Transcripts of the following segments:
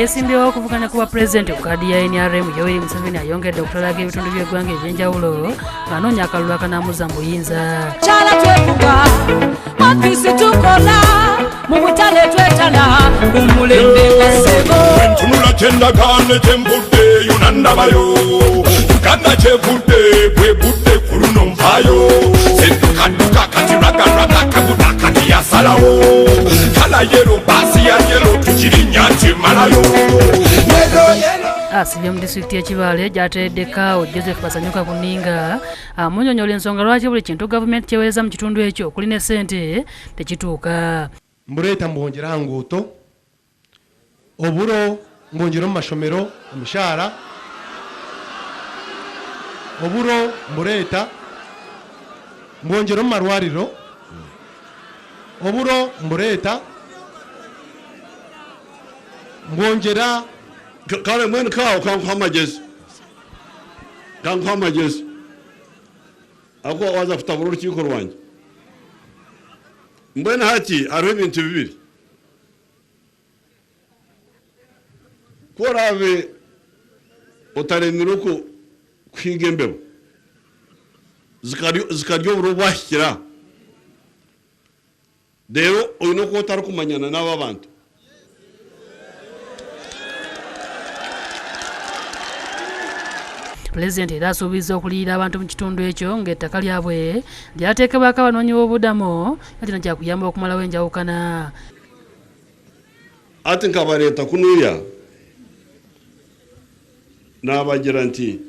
Eyeesimbyewo okuvuganya ku bwa pulezidenti ku kkaadi ya NRM Yoweri Museveni ayongedde okutalaaga ebitundu by'eggwanga eby'enjawulo ng'anoonya akalulu akanaamuza mu buyinza. Kyala twevuga ofisi tukola mu butale twetala umulembe kasebo tunula kyendagaane kyembudde yonandabayo kana kyevudde bwebudde ku luno nvaayo seddukaduka kati ragaraga kabuda kati yasalawo kala yero baasi ya yero tukirinnya nti malayo. Asibye mu disitulikiti y'Ekibaale gy'ateredde Kaawo Joseph Basanyuka ku nninga amunnyonnyola ensonga lwaki buli kintu gavumenti kyeweereza mu kitundu ekyo okuli ne ssente tekituuka. Mbuleeta mbwongera nguuto oburo mbwongera mu masomero omushaara oburo mbuleeta mbwongera mu malwaliro oburo mbuleeta mbwongera kale mwene Kaawo kankuha amagezi ako waza kutabura urukiiko rwanjye mbwene hati hariho ibintu bibiri korabe utaremera uko kwiga embeho zikarya oburo bwahikira rero uyu no kuba utari kumanyana n'aba bantu. Pulezidenti era asuubizza okuliyira abantu mu kitundu ekyo ng'ettaka lyabwe lyateekebwako abanoonyiboobubudamu nga kino kyakuyamba okumalawo enjawukana. Ati nkabareeta kunuya n'abagira nti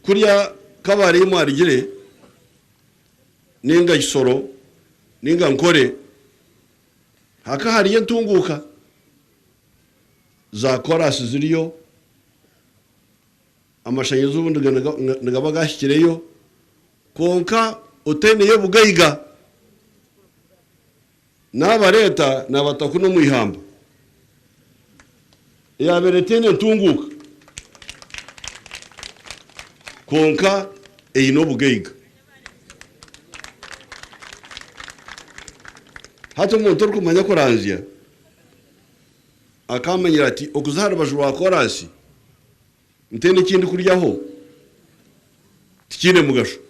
kurya kabarimu arigire ninga kisoro ninga nkore haka hariyo entunguuka za korasi ziriyo amashanyarazi ubundi nigaba gashyikireyo konka uteneyo bugayiga n'aba leta n'abataku no mu ihamba yaberetene ntunguka konka eyino bugayiga hata umuntu uri kumanya kuranzya akamanyira ati okuzahara bajuru korasi ntene kindi kuryaho tikine mugasho.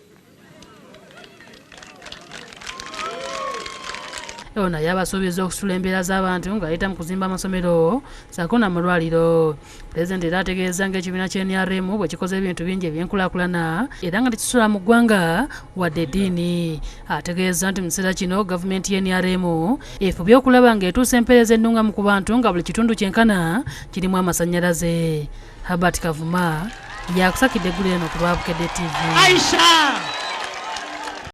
Ona yabasuubiza okusula embeera z'abantu ng'ayita mu kuzimba amasomero ssaako n'amalwaliro. Pulezidenti era ategeeza ng'ekibiina ky'NRM bwe kikoze ebintu bingi ebyenkulaakulana era nga tekisula mu ggwanga wadde eddiini. Ategeeza nti mu kiseera kino gavumenti y'NRM efubye okulaba ng'etuusa empeereza ennungamu ku bantu nga buli kitundu kyenkana kirimu amasannyalaze. Herbert Kavuma yakusakidde eggulu eno ku lwa Bukedde TV.